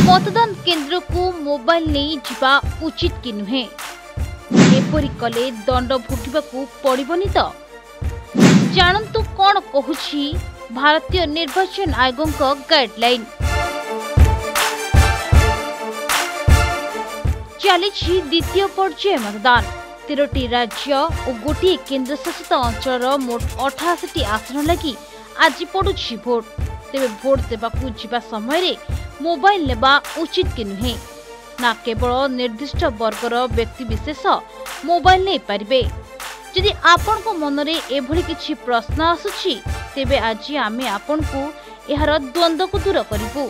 मतदान केन्द्र को मोबाइल नहीं जिबा उचित कि नुहे एपरी कले दंड भोगिबाकू पड़िबनी तो जानतु कौन कहूछि भारतीय निर्वाचन आयोग गाइडलाइन। चली द्वितीय पर्याय मतदान 13टी राज्य और गोटे केन्द्र शासित अंचल मोट 88टी आसन लगी आज पड़ुछि भोट। तेबे भोट देबाकू जिबा समय मोबाइल नेबा उचित कि नुहे ना केवल निर्दिष्ट वर्गर व्यक्ति विशेष मोबाइल नहीं पारिबे। यदि आपण को मनरे एभली किछि प्रश्न आसुछि तेबे आज आमे आपण को एहार द्वंद्व को दूर करिबु।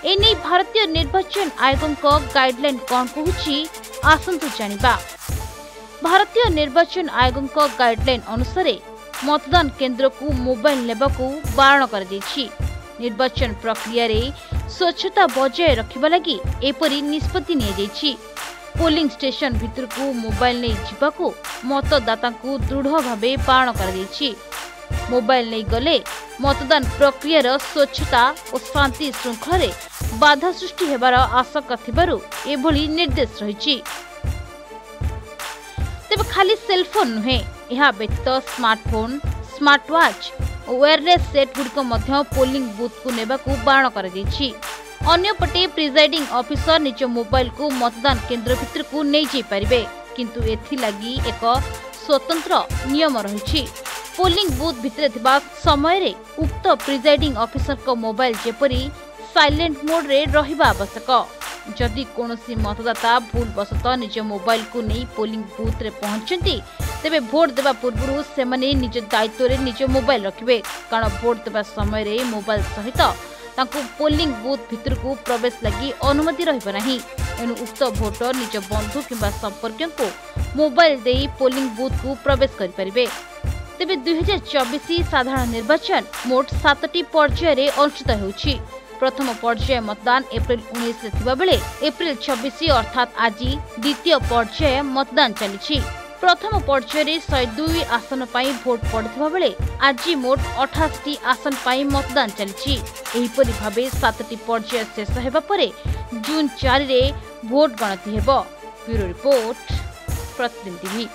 एने भारतीय निर्वाचन आयोग गाइडलाइन कौन कहूछि आसंतु जानिबा। भारतीय निर्वाचन आयोग गाइडलाइन अनुसार मतदान केन्द्र को मोबाइल नेबाकू बारण कर दैछि। निर्वाचन प्रक्रिया रे स्वच्छता बजाय रखिबा लगी एपरी निष्पत्ति निया दैछि। पोलिंग स्टेशन भितर को मोबाइल नहीं जिबाकू मतदाता को दृढ़ भावे बारण कर दैछि। मोबाइल नहीं गले मतदान प्रक्रिया स्वच्छता और शांति श्रृंखला रे बाधा सृष्टि हेबार आशंका थिबारु एभली निर्देश रहिछि। तेबे खाली सेलफोन नुहे यह व्यतीत स्मार्टफोन स्मार्ट वॉच और वायरलेस सेट गुड़िक मध्य पोलिंग बूथ को नेबाकू बारण कर दैछि। अन्यपटे प्रिजाइडिंग ऑफिसर निज मोबाइल को मतदान केन्द्र भितर को नहीं जाई पारिबे, किंतु एथि लगी एक स्वतंत्र नियम रहिछि। पोलिंग बूथ भितर थिबा समय रे उक्त प्रिजाइडिंग ऑफिसर को मोबाइल जेपरी साइलेंट मोड रे रहिबा आवश्यक। जदि कोनोसी मतदाता भूल बसत निज मोबाइल को नहीं पोलिंग बूथ रे पहुंचंती तेबे भोट देबा पूर्व से माने निज दायित्व रे निज मोबाइल रखिबे, कारण भोट देबा समय रे मोबाइल सहित तांको पोलिंग बूथ भितर को प्रवेश लगी अनुमति रहिबा नाही। एनु उक्त भोटर निज बंधु किंबा संपर्क को मोबाइल देई पोलिंग बूथ को प्रवेश करि परिबे। तेबे 2024 साधारण निर्वाचन मोट 7टी पर्याय रे अनुष्ठित होउछि। प्रथम पर्याय मतदान एप्रिल 19 रे थिबा बेले एप्रिल 26 अर्थात आज द्वितीय पर्याय मतदान चलिछि। प्रथम पर्याय रे 102 आसन पाई भोट पड़थिबा बेले आज मोट 88टी आसन पाई मतदान चलिछि। एहिपरि भाबे 7टी पर्याय शेष हेबा परे जून 4 रे भोट गणति हेबो। ब्यूरो रिपोर्ट प्रतिदिन टीवी।